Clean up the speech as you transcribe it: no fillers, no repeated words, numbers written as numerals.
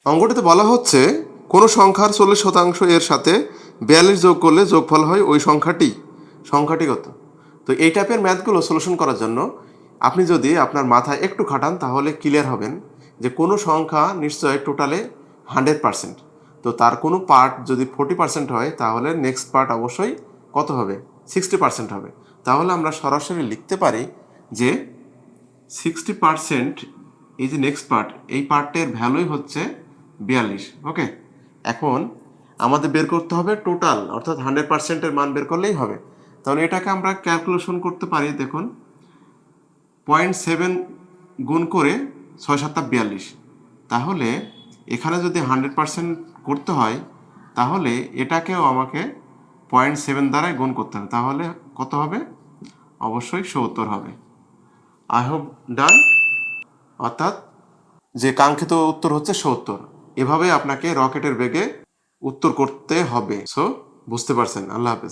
অঙ্কটিতে বলা হচ্ছে কোনো সংখ্যার 40% এর সাথে 42 যোগ করলে যোগফল হয় ওই সংখ্যাটি কত? তো এই টাইপের ম্যাথগুলো সলিউশন করার জন্য আপনি যদি আপনার মাথায় একটু খাটান তাহলে ক্লিয়ার হবেন যে কোনো সংখ্যা নিশ্চয় টোটালে 100%। তো তার কোনো পার্ট যদি 40% হয় তাহলে নেক্সট পার্ট অবশ্যই কত হবে? 60% হবে। তাহলে আমরা সরাসরি লিখতে পারি যে 60%, এই যে নেক্সট পার্ট, এই পার্টের ভ্যালুই হচ্ছে 42। ওকে, এখন আমাদের বের করতে হবে টোটাল, অর্থাৎ 100%-এর মান বের করলেই হবে। তাহলে এটাকে আমরা ক্যালকুলেশন করতে পারি। দেখুন, 0.7 গুণ করে 6×7=42। তাহলে এখানে যদি 100% করতে হয় তাহলে এটাকেও আমাকে 0.7 দ্বারাই গুণ করতে হবে। তাহলে কত হবে? অবশ্যই 70 হবে। আই হোপ ডান। অর্থাৎ যে কাঙ্ক্ষিত উত্তর হচ্ছে 70। এভাবে আপনাকে রকেটের বেগে উত্তর করতে হবে। সো বুঝতে পারছেন। আল্লাহ হাফেজ।